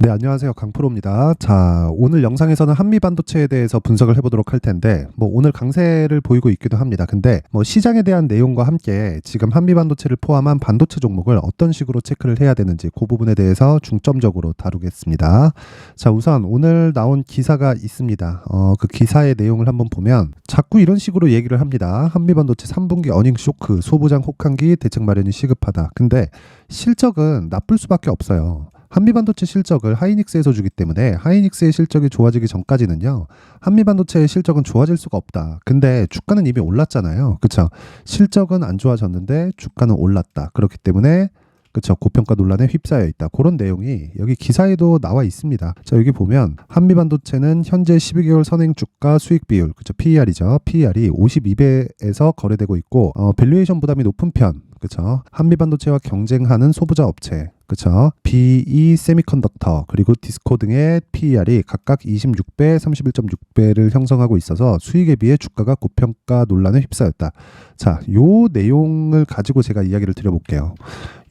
네, 안녕하세요. 강프로입니다. 자, 오늘 영상에서는 한미반도체에 대해서 분석을 해보도록 할 텐데, 오늘 강세를 보이고 있기도 합니다. 근데 시장에 대한 내용과 함께 지금 한미반도체를 포함한 반도체 종목을 어떤 식으로 체크를 해야 되는지 그 부분에 대해서 중점적으로 다루겠습니다. 자, 우선 오늘 나온 기사가 있습니다. 그 기사의 내용을 한번 보면 자꾸 이런 식으로 얘기를 합니다. 한미반도체 3분기 어닝 쇼크, 소부장 혹한기 대책 마련이 시급하다. 근데 실적은 나쁠 수밖에 없어요. 한미반도체 실적을 하이닉스에서 주기 때문에 하이닉스의 실적이 좋아지기 전까지는요, 한미반도체의 실적은 좋아질 수가 없다. 근데 주가는 이미 올랐잖아요. 그쵸? 실적은 안 좋아졌는데 주가는 올랐다. 그렇기 때문에 그쵸, 고평가 논란에 휩싸여 있다. 그런 내용이 여기 기사에도 나와 있습니다. 자, 여기 보면 한미반도체는 현재 12개월 선행 주가 수익 비율, 그쵸, PER이죠. PER이 52배에서 거래되고 있고, 밸류에이션 부담이 높은 편, 그쵸. 한미반도체와 경쟁하는 소부자 업체, 그쵸. BE 세미컨덕터 그리고 디스코 등의 PER이 각각 26배, 31.6배를 형성하고 있어서 수익에 비해 주가가 고평가 논란에 휩싸였다. 자, 요 내용을 가지고 제가 이야기를 드려볼게요.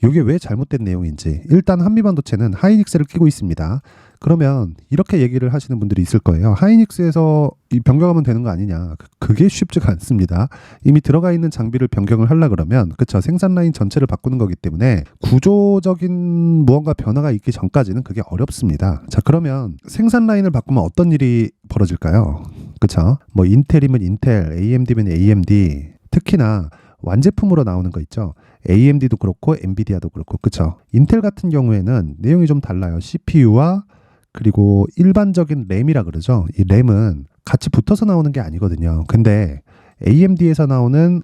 이게 왜 잘못된 내용인지. 일단 한미반도체는 하이닉스를 끼고 있습니다. 그러면 이렇게 얘기를 하시는 분들이 있을 거예요. 하이닉스에서 변경하면 되는 거 아니냐. 그게 쉽지가 않습니다. 이미 들어가 있는 장비를 변경을 하려 그러면, 그쵸, 생산 라인 전체를 바꾸는 거기 때문에 구조적인 무언가 변화가 있기 전까지는 그게 어렵습니다. 자, 그러면 생산 라인을 바꾸면 어떤 일이 벌어질까요? 그쵸? 인텔이면 인텔, AMD면 AMD, 특히나 완제품으로 나오는 거 있죠. AMD도 그렇고 엔비디아도 그렇고, 그쵸? 인텔 같은 경우에는 내용이 좀 달라요. CPU와 그리고 일반적인 램이라 그러죠. 이 램은 같이 붙어서 나오는 게 아니거든요. 근데 AMD에서 나오는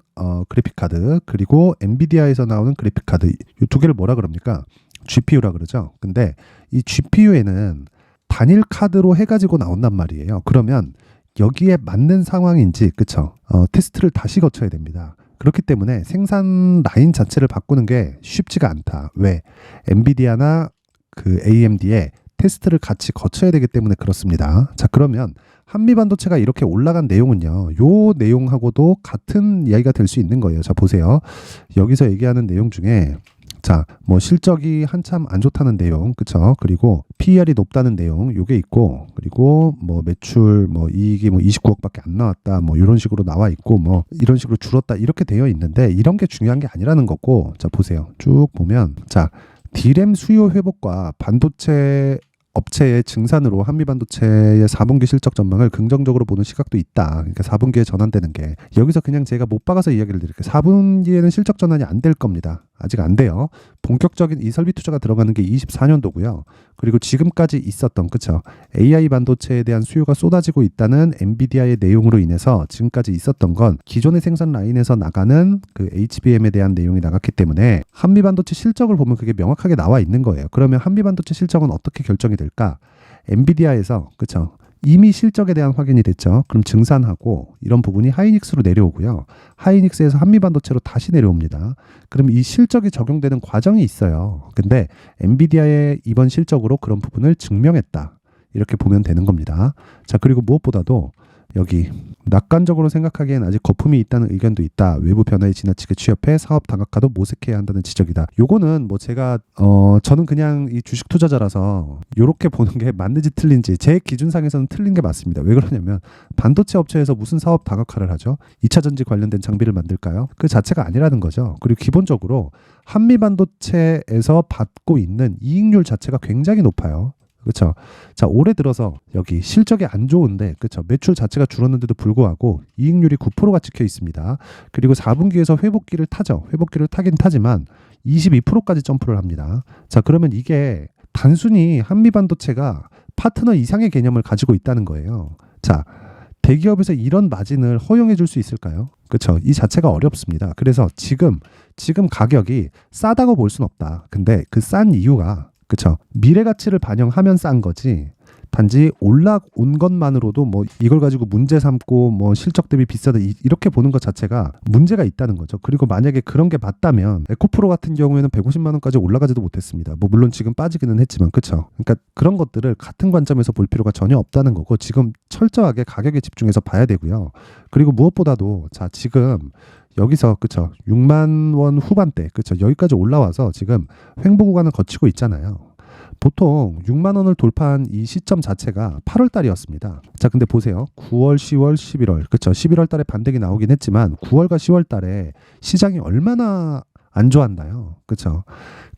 그래픽카드, 그리고 엔비디아에서 나오는 그래픽카드, 이 두 개를 뭐라 그럽니까? GPU라 그러죠. 근데 이 GPU에는 단일 카드로 해가지고 나온단 말이에요. 그러면 여기에 맞는 상황인지, 그쵸? 테스트를 다시 거쳐야 됩니다. 그렇기 때문에 생산 라인 자체를 바꾸는 게 쉽지가 않다. 왜? 엔비디아나 그 AMD에 테스트를 같이 거쳐야 되기 때문에 그렇습니다. 자, 그러면 한미반도체가 이렇게 올라간 내용은요, 요 내용하고도 같은 이야기가 될 수 있는 거예요. 자, 보세요. 여기서 얘기하는 내용 중에, 자, 실적이 한참 안 좋다는 내용, 그쵸? 그리고 PER이 높다는 내용, 요게 있고, 그리고 매출, 이익이 29억밖에 안 나왔다, 이런 식으로 나와 있고, 이런 식으로 줄었다, 이렇게 되어 있는데, 이런 게 중요한 게 아니라는 거고, 자, 보세요. 쭉 보면, 자, D램 수요 회복과 반도체 업체의 증산으로 한미반도체의 4분기 실적 전망을 긍정적으로 보는 시각도 있다. 그러니까 4분기에 전환되는 게, 여기서 그냥 제가 못 박아서 이야기를 드릴게요. 4분기에는 실적 전환이 안 될 겁니다. 아직 안 돼요. 본격적인 이 설비 투자가 들어가는 게 24년도고요. 그리고 지금까지 있었던, 그쵸, AI 반도체에 대한 수요가 쏟아지고 있다는 엔비디아의 내용으로 인해서 지금까지 있었던 건 기존의 생산 라인에서 나가는 그 HBM에 대한 내용이 나갔기 때문에 한미 반도체 실적을 보면 그게 명확하게 나와 있는 거예요. 그러면 한미 반도체 실적은 어떻게 결정이 될까? 엔비디아에서, 그쵸, 이미 실적에 대한 확인이 됐죠. 그럼 증산하고 이런 부분이 하이닉스로 내려오고요. 하이닉스에서 한미반도체로 다시 내려옵니다. 그럼 이 실적이 적용되는 과정이 있어요. 근데 엔비디아의 이번 실적으로 그런 부분을 증명했다. 이렇게 보면 되는 겁니다. 자, 그리고 무엇보다도 여기 낙관적으로 생각하기엔 아직 거품이 있다는 의견도 있다. 외부 변화에 지나치게 취업해 사업 다각화도 모색해야 한다는 지적이다. 요거는 제가 저는 그냥 이 주식 투자자라서 요렇게 보는 게 맞는지 틀린지 제 기준상에서는 틀린 게 맞습니다. 왜 그러냐면 반도체 업체에서 무슨 사업 다각화를 하죠? 2차 전지 관련된 장비를 만들까요? 그 자체가 아니라는 거죠. 그리고 기본적으로 한미 반도체에서 받고 있는 이익률 자체가 굉장히 높아요. 그렇죠. 자, 올해 들어서 여기 실적이 안 좋은데, 그렇죠, 매출 자체가 줄었는데도 불구하고 이익률이 9%가 찍혀 있습니다. 그리고 4분기에서 회복기를 타죠. 회복기를 타긴 타지만 22%까지 점프를 합니다. 자, 그러면 이게 단순히 한미반도체가 파트너 이상의 개념을 가지고 있다는 거예요. 자, 대기업에서 이런 마진을 허용해 줄 수 있을까요? 그렇죠. 이 자체가 어렵습니다. 그래서 지금 가격이 싸다고 볼 수는 없다. 근데 그 싼 이유가, 그쵸, 미래 가치를 반영하면 싼 거지, 단지 올라온 것만으로도 이걸 가지고 문제 삼고 실적 대비 비싸다 이렇게 보는 것 자체가 문제가 있다는 거죠. 그리고 만약에 그런 게 맞다면 에코프로 같은 경우에는 150만 원까지 올라가지도 못했습니다. 물론 지금 빠지기는 했지만, 그쵸. 그러니까 그런 것들을 같은 관점에서 볼 필요가 전혀 없다는 거고, 지금 철저하게 가격에 집중해서 봐야 되고요. 그리고 무엇보다도, 자, 지금 여기서, 그쵸, 6만 원 후반대, 그쵸, 여기까지 올라와서 지금 횡보 구간을 거치고 있잖아요. 보통 6만 원을 돌파한 이 시점 자체가 8월 달이었습니다. 자, 근데 보세요. 9월, 10월, 11월. 그쵸? 11월 달에 반등이 나오긴 했지만 9월과 10월 달에 시장이 얼마나 안 좋았나요? 그쵸?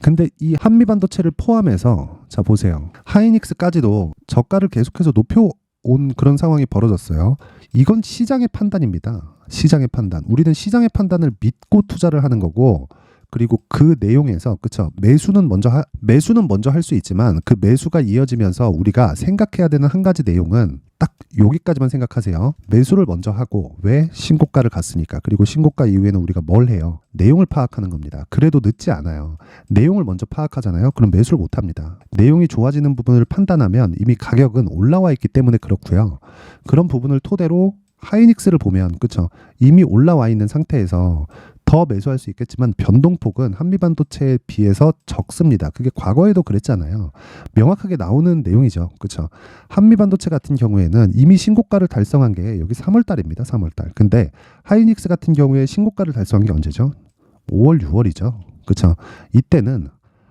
근데 이 한미반도체를 포함해서 자, 보세요. 하이닉스까지도 저가를 계속해서 높여온 그런 상황이 벌어졌어요. 이건 시장의 판단입니다. 시장의 판단. 우리는 시장의 판단을 믿고 투자를 하는 거고, 그리고 그 내용에서 그쵸, 매수는 먼저 할 수 있지만 그 매수가 이어지면서 우리가 생각해야 되는 한 가지 내용은 딱 여기까지만 생각하세요. 매수를 먼저 하고, 왜? 신고가를 갔으니까. 그리고 신고가 이후에는 우리가 뭘 해요? 내용을 파악하는 겁니다. 그래도 늦지 않아요. 내용을 먼저 파악하잖아요. 그럼 매수를 못 합니다. 내용이 좋아지는 부분을 판단하면 이미 가격은 올라와 있기 때문에 그렇고요. 그런 부분을 토대로 하이닉스를 보면 그쵸, 이미 올라와 있는 상태에서 더 매수할 수 있겠지만 변동폭은 한미반도체에 비해서 적습니다. 그게 과거에도 그랬잖아요. 명확하게 나오는 내용이죠. 그렇죠? 한미반도체 같은 경우에는 이미 신고가를 달성한 게 여기 3월 달입니다. 3월 달. 근데 하이닉스 같은 경우에 신고가를 달성한 게 언제죠? 5월, 6월이죠. 그렇죠? 이때는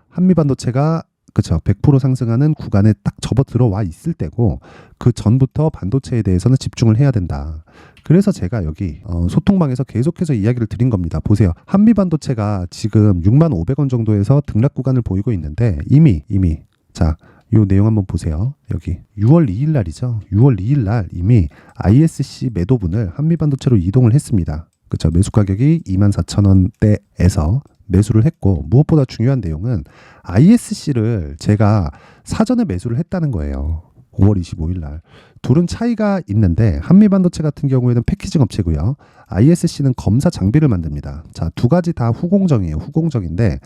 한미반도체가 그렇죠. 100% 상승하는 구간에 딱 접어 들어와 있을 때고, 그 전부터 반도체에 대해서는 집중을 해야 된다. 그래서 제가 여기 소통방에서 계속해서 이야기를 드린 겁니다. 보세요. 한미반도체가 지금 6만 500원 정도에서 등락 구간을 보이고 있는데 이미 자, 요 내용 한번 보세요. 여기 6월 2일 날이죠. 6월 2일 날 이미 ISC 매도분을 한미반도체로 이동을 했습니다. 그렇죠. 매수 가격이 24,000원대에서 매수를 했고, 무엇보다 중요한 내용은 ISC를 제가 사전에 매수를 했다는 거예요. 5월 25일 날. 둘은 차이가 있는데 한미반도체 같은 경우에는 패키징 업체고요. ISC는 검사 장비를 만듭니다. 자, 두 가지 다 후공정이에요. 후공정인데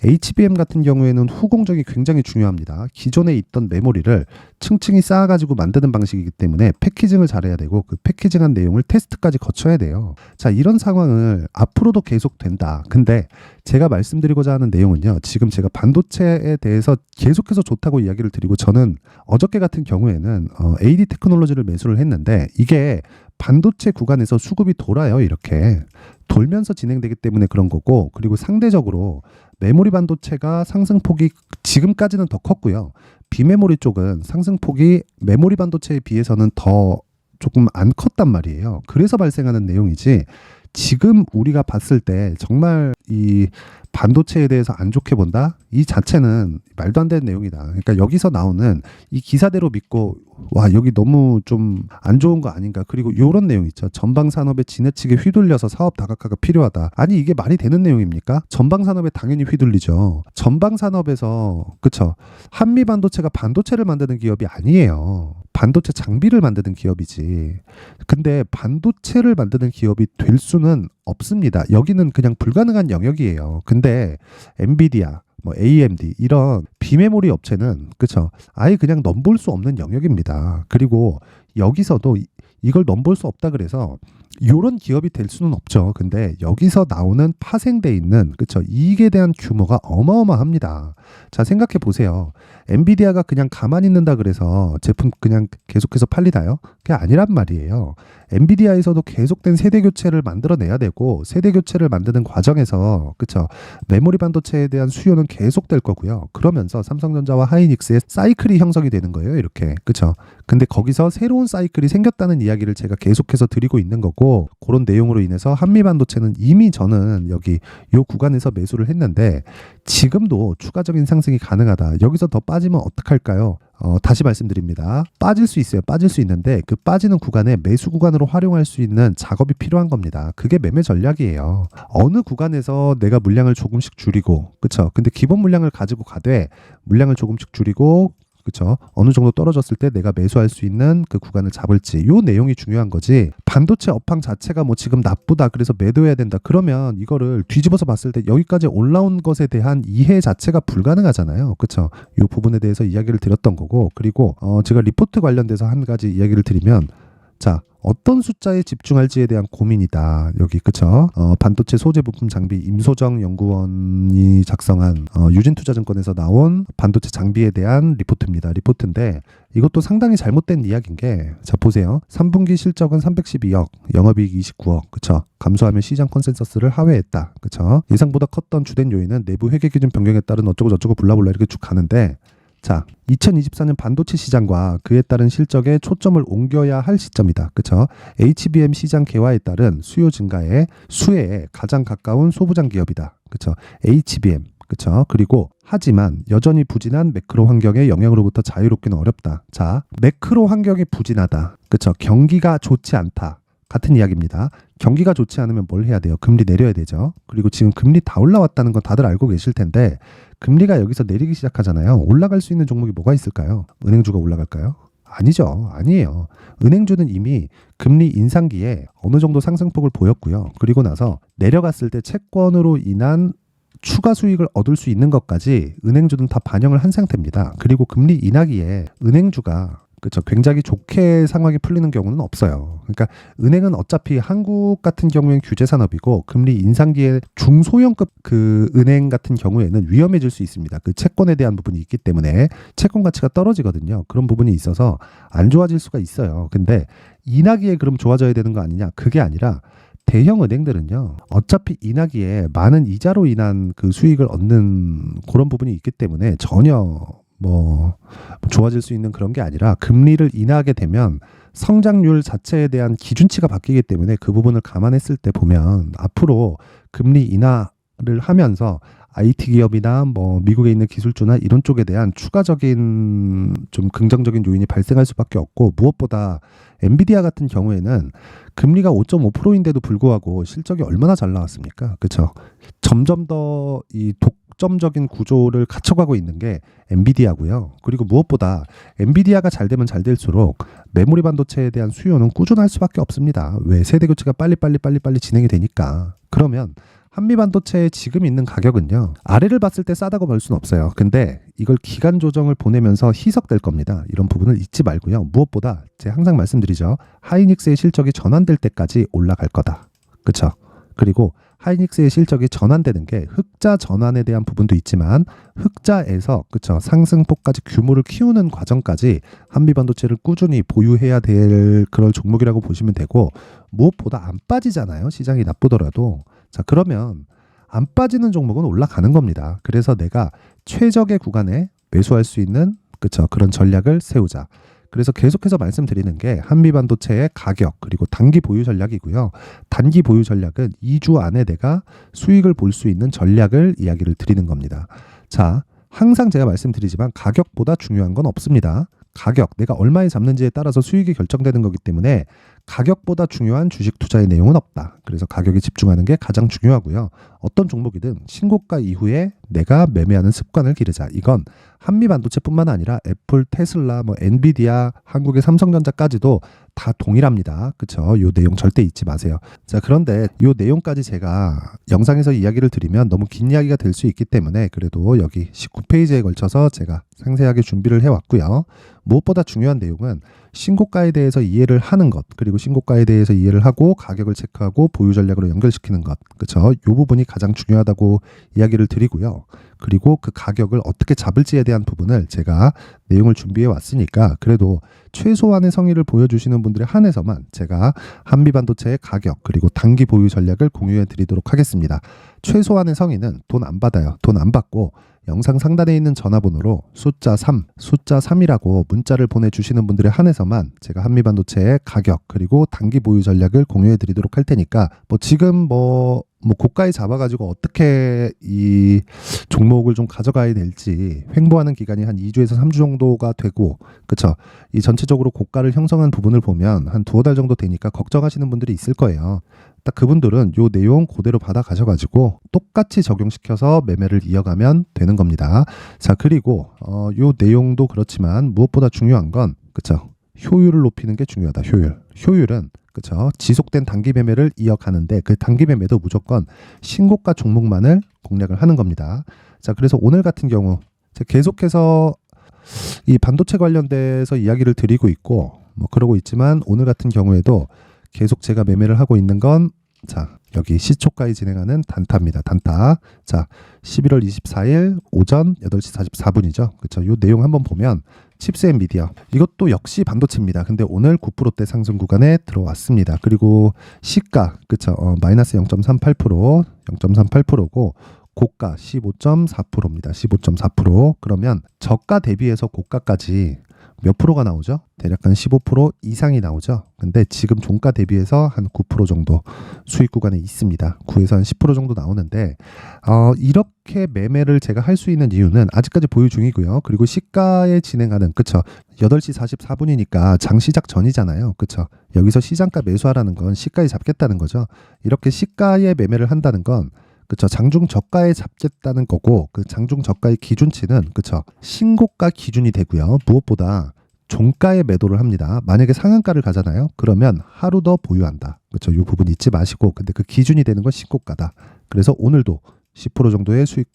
HBM 같은 경우에는 후공정이 굉장히 중요합니다. 기존에 있던 메모리를 층층이 쌓아가지고 만드는 방식이기 때문에 패키징을 잘해야 되고, 그 패키징한 내용을 테스트까지 거쳐야 돼요. 자, 이런 상황을 앞으로도 계속 된다. 근데 제가 말씀드리고자 하는 내용은요, 지금 제가 반도체에 대해서 계속해서 좋다고 이야기를 드리고, 저는 어저께 같은 경우에는 AD 테크놀로지를 매수를 했는데 이게 반도체 구간에서 수급이 돌아요. 이렇게 돌면서 진행되기 때문에 그런 거고, 그리고 상대적으로 메모리 반도체가 상승폭이 지금까지는 더 컸고요. 비메모리 쪽은 상승폭이 메모리 반도체에 비해서는 더 조금 안 컸단 말이에요. 그래서 발생하는 내용이지, 지금 우리가 봤을 때 정말 이 반도체에 대해서 안 좋게 본다? 이 자체는 말도 안 되는 내용이다. 그러니까 여기서 나오는 이 기사대로 믿고, 와, 여기 너무 좀 안 좋은 거 아닌가. 그리고 이런 내용 있죠. 전방산업에 지나치게 휘둘려서 사업 다각화가 필요하다. 아니, 이게 말이 되는 내용입니까? 전방산업에 당연히 휘둘리죠. 전방산업에서, 그쵸, 한미반도체가 반도체를 만드는 기업이 아니에요. 반도체 장비를 만드는 기업이지. 근데 반도체를 만드는 기업이 될 수는 없습니다. 여기는 그냥 불가능한 영역이에요. 근데 엔비디아, 뭐 AMD 이런 비메모리 업체는 그쵸, 아예 그냥 넘볼 수 없는 영역입니다. 그리고 여기서도 이걸 넘볼 수 없다 그래서 이런 기업이 될 수는 없죠. 근데 여기서 나오는 파생돼 있는 그쵸, 이익에 대한 규모가 어마어마합니다. 자, 생각해 보세요. 엔비디아가 그냥 가만히 있는다 그래서 제품 그냥 계속해서 팔리나요? 그게 아니란 말이에요. 엔비디아에서도 계속된 세대 교체를 만들어내야 되고, 세대 교체를 만드는 과정에서 그쵸, 메모리 반도체에 대한 수요는 계속될 거고요. 그러면서 삼성전자와 하이닉스의 사이클이 형성이 되는 거예요. 이렇게 그쵸. 근데 거기서 새로운 사이클이 생겼다는 이야기를 제가 계속해서 드리고 있는 거고, 그런 내용으로 인해서 한미반도체는 이미 저는 여기 요 구간에서 매수를 했는데 지금도 추가적인 상승이 가능하다. 여기서 더 빠지면 어떡할까요? 다시 말씀드립니다. 빠질 수 있어요. 빠질 수 있는데 그 빠지는 구간에 매수 구간으로 활용할 수 있는 작업이 필요한 겁니다. 그게 매매 전략이에요. 어느 구간에서 내가 물량을 조금씩 줄이고, 그쵸? 근데 기본 물량을 가지고 가되 물량을 조금씩 줄이고, 그쵸, 어느 정도 떨어졌을 때 내가 매수할 수 있는 그 구간을 잡을지, 요 내용이 중요한 거지. 반도체 업황 자체가 뭐 지금 나쁘다 그래서 매도해야 된다 그러면 이거를 뒤집어서 봤을 때 여기까지 올라온 것에 대한 이해 자체가 불가능하잖아요. 그쵸, 요 부분에 대해서 이야기를 드렸던 거고, 그리고 제가 리포트 관련돼서 한 가지 이야기를 드리면, 자, 어떤 숫자에 집중할지에 대한 고민이다. 여기 그쵸? 반도체 소재 부품 장비 임소정 연구원이 작성한 유진투자증권에서 나온 반도체 장비에 대한 리포트입니다. 리포트인데 이것도 상당히 잘못된 이야기인 게, 자, 보세요. 3분기 실적은 312억, 영업이익 29억, 그쵸? 감소하며 시장 컨센서스를 하회했다. 그쵸? 예상보다 컸던 주된 요인은 내부 회계 기준 변경에 따른 어쩌고 저쩌고 블라블라 이렇게 쭉 가는데, 자, 2024년 반도체 시장과 그에 따른 실적에 초점을 옮겨야 할 시점이다. 그쵸? HBM 시장 개화에 따른 수요 증가에 수혜에 가장 가까운 소부장 기업이다. 그쵸? HBM. 그쵸? 그리고 하지만 여전히 부진한 매크로 환경의 영향으로부터 자유롭기는 어렵다. 자, 매크로 환경이 부진하다. 그쵸? 경기가 좋지 않다. 같은 이야기입니다. 경기가 좋지 않으면 뭘 해야 돼요? 금리 내려야 되죠. 그리고 지금 금리 다 올라왔다는 건 다들 알고 계실 텐데 금리가 여기서 내리기 시작하잖아요. 올라갈 수 있는 종목이 뭐가 있을까요? 은행주가 올라갈까요? 아니죠. 아니에요. 은행주는 이미 금리 인상기에 어느 정도 상승폭을 보였고요. 그리고 나서 내려갔을 때 채권으로 인한 추가 수익을 얻을 수 있는 것까지 은행주는 다 반영을 한 상태입니다. 그리고 금리 인하기에 은행주가 그렇죠. 굉장히 좋게 상황이 풀리는 경우는 없어요. 그러니까 은행은 어차피 한국 같은 경우엔 규제 산업이고 금리 인상기에 중소형급 그 은행 같은 경우에는 위험해질 수 있습니다. 그 채권에 대한 부분이 있기 때문에 채권 가치가 떨어지거든요. 그런 부분이 있어서 안 좋아질 수가 있어요. 근데 인하기에 그럼 좋아져야 되는 거 아니냐? 그게 아니라 대형 은행들은요, 어차피 인하기에 많은 이자로 인한 그 수익을 얻는 그런 부분이 있기 때문에 전혀 좋아질 수 있는 그런 게 아니라 금리를 인하하게 되면 성장률 자체에 대한 기준치가 바뀌기 때문에 그 부분을 감안했을 때 보면 앞으로 금리 인하를 하면서 IT 기업이나 미국에 있는 기술주나 이런 쪽에 대한 추가적인 좀 긍정적인 요인이 발생할 수밖에 없고 무엇보다 엔비디아 같은 경우에는 금리가 5.5%인데도 불구하고 실적이 얼마나 잘 나왔습니까? 그렇죠? 점점 더 이 독점적인 구조를 갖춰가고 있는 게 엔비디아고요. 그리고 무엇보다 엔비디아가 잘 되면 잘 될수록 메모리 반도체에 대한 수요는 꾸준할 수밖에 없습니다. 왜? 세대 교체가 빨리 진행이 되니까. 그러면 한미 반도체의 지금 있는 가격은요. 아래를 봤을 때 싸다고 볼 수는 없어요. 근데 이걸 기간 조정을 보내면서 희석될 겁니다. 이런 부분을 잊지 말고요. 무엇보다 제가 항상 말씀드리죠. 하이닉스의 실적이 전환될 때까지 올라갈 거다. 그렇죠? 그리고 하이닉스의 실적이 전환되는 게 흑자 전환에 대한 부분도 있지만 흑자에서 그쵸 상승폭까지 규모를 키우는 과정까지 한미 반도체를 꾸준히 보유해야 될 그런 종목이라고 보시면 되고 무엇보다 안 빠지잖아요. 시장이 나쁘더라도. 자, 그러면 안 빠지는 종목은 올라가는 겁니다. 그래서 내가 최적의 구간에 매수할 수 있는 그쵸 그런 전략을 세우자. 그래서 계속해서 말씀드리는 게 한미 반도체의 가격 그리고 단기 보유 전략이고요. 단기 보유 전략은 2주 안에 내가 수익을 볼 수 있는 전략을 이야기를 드리는 겁니다. 자, 항상 제가 말씀드리지만 가격보다 중요한 건 없습니다. 가격, 내가 얼마에 잡는지에 따라서 수익이 결정되는 거기 때문에 가격보다 중요한 주식 투자의 내용은 없다. 그래서 가격에 집중하는 게 가장 중요하고요. 어떤 종목이든 신고가 이후에 내가 매매하는 습관을 기르자. 이건 한미 반도체뿐만 아니라 애플, 테슬라, 엔비디아, 한국의 삼성전자까지도 다 동일합니다. 그쵸? 요 내용 절대 잊지 마세요. 자, 그런데 요 내용까지 제가 영상에서 이야기를 드리면 너무 긴 이야기가 될 수 있기 때문에 그래도 여기 19페이지에 걸쳐서 제가 상세하게 준비를 해왔고요. 무엇보다 중요한 내용은 신고가에 대해서 이해를 하는 것, 그리고 신고가에 대해서 이해를 하고 가격을 체크하고 보유 전략으로 연결시키는 것. 그렇죠? 이 부분이 가장 중요하다고 이야기를 드리고요. 그리고 그 가격을 어떻게 잡을지에 대한 부분을 제가 내용을 준비해 왔으니까 그래도 최소한의 성의를 보여주시는 분들에 한해서만 제가 한미반도체의 가격 그리고 단기 보유 전략을 공유해 드리도록 하겠습니다. 최소한의 성의는 돈 안 받아요. 돈 안 받고 영상 상단에 있는 전화번호로 숫자 3이라고 문자를 보내주시는 분들에 한해서만 제가 한미반도체의 가격 그리고 단기 보유 전략을 공유해 드리도록 할 테니까 지금 고가에 잡아가지고 어떻게 이 종목을 좀 가져가야 될지 횡보하는 기간이 한 2주에서 3주 정도가 되고 그쵸 이 전체적으로 고가를 형성한 부분을 보면 한 두어 달 정도 되니까 걱정하시는 분들이 있을 거예요. 딱 그분들은 요 내용 그대로 받아 가셔가지고 똑같이 적용시켜서 매매를 이어가면 되는 겁니다. 자, 그리고 요 내용도 그렇지만 무엇보다 중요한 건 그쵸 효율을 높이는 게 중요하다. 효율은 그쵸 지속된 단기 매매를 이어가는데 그 단기 매매도 무조건 신고가 종목만을 공략을 하는 겁니다. 자, 그래서 오늘 같은 경우 제가 계속해서 이 반도체 관련돼서 이야기를 드리고 있고 그러고 있지만 오늘 같은 경우에도 계속 제가 매매를 하고 있는 건 자, 여기 시초가에 진행하는 단타입니다. 단타. 자, 11월 24일 오전 8시 44분이죠. 그렇죠. 요 내용 한번 보면 칩스 앤 미디어. 이것도 역시 반도체입니다. 근데 오늘 9%대 상승 구간에 들어왔습니다. 그리고 시가 그렇죠. 마이너스 0.38%, 0.38%고 고가 15.4%입니다. 15.4%. 그러면 저가 대비해서 고가까지 몇 프로가 나오죠? 대략 한 15% 이상이 나오죠. 근데 지금 종가 대비해서 한 9% 정도 수익 구간에 있습니다. 9에서 한 10% 정도 나오는데 이렇게 매매를 제가 할 수 있는 이유는 아직까지 보유 중이고요. 그리고 시가에 진행하는, 그쵸? 8시 44분이니까 장 시작 전이잖아요. 그쵸? 여기서 시장가 매수하라는 건 시가에 잡겠다는 거죠. 이렇게 시가에 매매를 한다는 건, 그쵸, 장중 저가에 잡겠다는 거고, 그 장중 저가의 기준치는, 그쵸, 신고가 기준이 되고요. 무엇보다 종가에 매도를 합니다. 만약에 상한가를 가잖아요. 그러면 하루 더 보유한다. 그쵸, 이 부분 잊지 마시고, 근데 그 기준이 되는 건 신고가다. 그래서 오늘도 10% 정도의 수익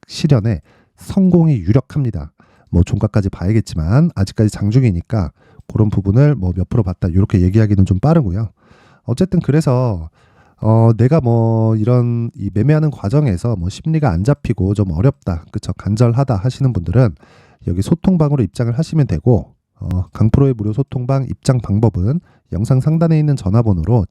실현에 성공이 유력합니다. 뭐 종가까지 봐야겠지만 아직까지 장중이니까 그런 부분을 뭐 몇 프로 봤다 이렇게 얘기하기는 좀 빠르고요. 어쨌든 그래서 내가 뭐 이런 이 매매하는 과정에서 뭐 심리가 안 잡히고 좀 어렵다, 그쵸, 간절하다 하시는 분들은 여기 소통방으로 입장을 하시면 되고, 강프로의 무료 소통방 입장 방법은 영상 상단에 있는 전화번호로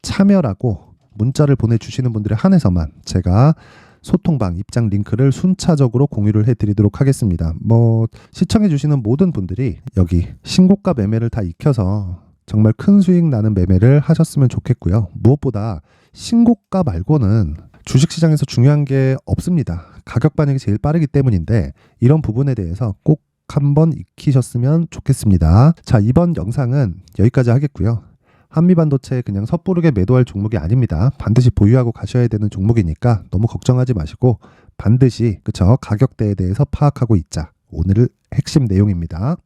참여라고 문자를 보내주시는 분들에 한해서만 제가 소통방 입장 링크를 순차적으로 공유를 해드리도록 하겠습니다. 뭐 시청해주시는 모든 분들이 여기 신고가 매매를 다 익혀서 정말 큰 수익 나는 매매를 하셨으면 좋겠고요. 무엇보다 신고가 말고는 주식시장에서 중요한 게 없습니다. 가격 반영이 제일 빠르기 때문인데 이런 부분에 대해서 꼭 한번 익히셨으면 좋겠습니다. 자, 이번 영상은 여기까지 하겠고요. 한미반도체 그냥 섣부르게 매도할 종목이 아닙니다. 반드시 보유하고 가셔야 되는 종목이니까 너무 걱정하지 마시고 반드시, 그쵸, 가격대에 대해서 파악하고 있자. 오늘 핵심 내용입니다.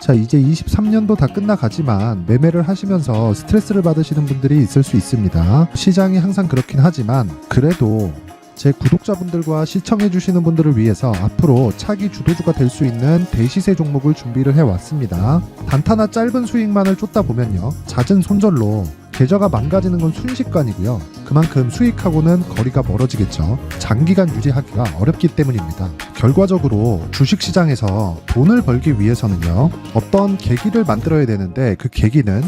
자, 이제 23년도 다 끝나가지만 매매를 하시면서 스트레스를 받으시는 분들이 있을 수 있습니다. 시장이 항상 그렇긴 하지만 그래도 제 구독자분들과 시청해주시는 분들을 위해서 앞으로 차기 주도주가 될 수 있는 대시세 종목을 준비를 해왔습니다. 단타나 짧은 수익만을 쫓다 보면요, 잦은 손절로 계좌가 망가지는 건 순식간이고요. 그만큼 수익하고는 거리가 멀어지겠죠. 장기간 유지하기가 어렵기 때문입니다. 결과적으로 주식시장에서 돈을 벌기 위해서는요, 어떤 계기를 만들어야 되는데 그 계기는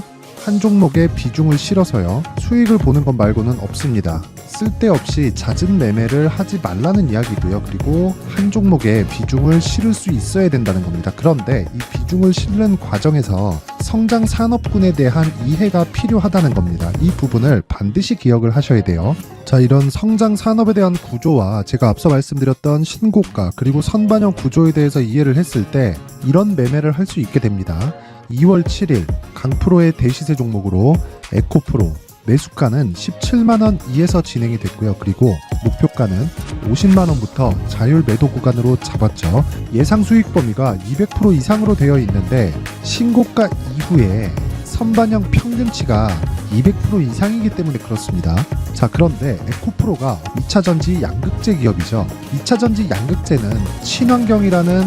한 종목에 비중을 실어서요, 수익을 보는 것 말고는 없습니다. 쓸데없이 잦은 매매를 하지 말라는 이야기고요. 그리고 한 종목에 비중을 실을 수 있어야 된다는 겁니다. 그런데 이 비중을 실는 과정에서 성장 산업군에 대한 이해가 필요하다는 겁니다. 이 부분을 반드시 기억을 하셔야 돼요. 자, 이런 성장 산업에 대한 구조와 제가 앞서 말씀드렸던 신고가 그리고 선반영 구조에 대해서 이해를 했을 때 이런 매매를 할 수 있게 됩니다. 2월 7일 강프로의 대시세 종목으로 에코프로 매수가는 17만원 이에서 진행이 됐고요. 그리고 목표가는 50만원부터 자율 매도 구간으로 잡았죠. 예상 수익 범위가 200% 이상으로 되어 있는데 신고가 이후에 선반영 평균치가 200% 이상이기 때문에 그렇습니다. 자, 그런데 에코프로가 2차전지 양극재 기업이죠. 2차전지 양극재는 친환경이라는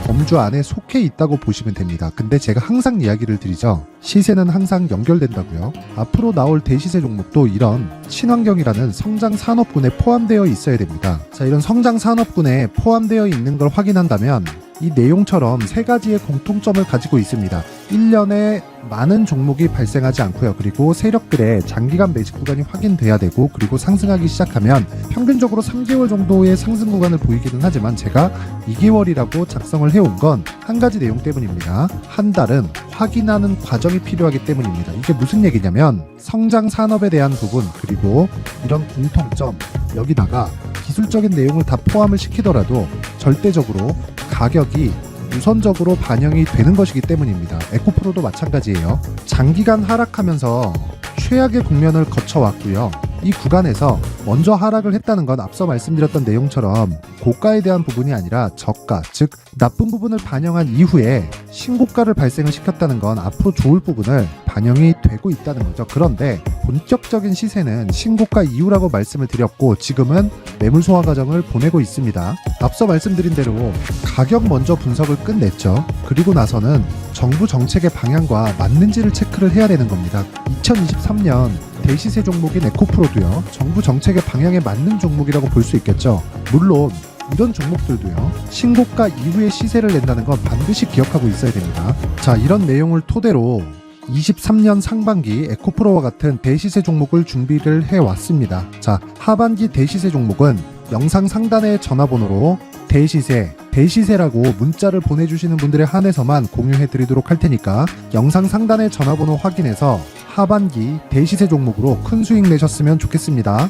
범주 안에 속해 있다고 보시면 됩니다. 근데 제가 항상 이야기를 드리죠. 시세는 항상 연결된다고요. 앞으로 나올 대시세 종목도 이런 친환경이라는 성장 산업군에 포함되어 있어야 됩니다. 자, 이런 성장 산업군에 포함되어 있는 걸 확인한다면 이 내용처럼 세 가지의 공통점을 가지고 있습니다. 1년에 많은 종목이 발생하지 않고요. 그리고 세력들의 장기간 매집 구간이 확인돼야 되고, 그리고 상승하기 시작하면 평균적으로 3개월 정도의 상승 구간을 보이기는 하지만 제가 2개월이라고 작성을 해온 건 한 가지 내용 때문입니다. 한 달은 확인하는 과정이 필요하기 때문입니다. 이게 무슨 얘기냐면 성장 산업에 대한 부분, 그리고 이런 공통점, 여기다가 기술적인 내용을 다 포함을 시키더라도 절대적으로 가격이 우선적으로 반영이 되는 것이기 때문입니다. 에코프로도 마찬가지예요. 장기간 하락하면서 최악의 국면을 거쳐왔고요. 이 구간에서 먼저 하락을 했다는 건 앞서 말씀드렸던 내용처럼 고가에 대한 부분이 아니라 저가, 즉 나쁜 부분을 반영한 이후에 신고가를 발생을 시켰다는 건 앞으로 좋을 부분을 반영이 되고 있다는 거죠. 그런데 본격적인 시세는 신고가 이후라고 말씀을 드렸고 지금은 매물 소화 과정을 보내고 있습니다. 앞서 말씀드린 대로 가격 먼저 분석을 끝냈죠. 그리고 나서는 정부 정책의 방향과 맞는지를 체크를 해야 되는 겁니다. 2023년 대시세 종목인 에코프로도요, 정부 정책의 방향에 맞는 종목이라고 볼 수 있겠죠. 물론 이런 종목들도요, 신고가 이후에 시세를 낸다는 건 반드시 기억하고 있어야 됩니다. 자, 이런 내용을 토대로 23년 상반기 에코프로와 같은 대시세 종목을 준비를 해왔습니다. 자, 하반기 대시세 종목은 영상 상단의 전화번호로 대시세라고 문자를 보내주시는 분들에 한해서만 공유해드리도록 할 테니까 영상 상단의 전화번호 확인해서 하반기 대시세 종목으로 큰 수익 내셨으면 좋겠습니다.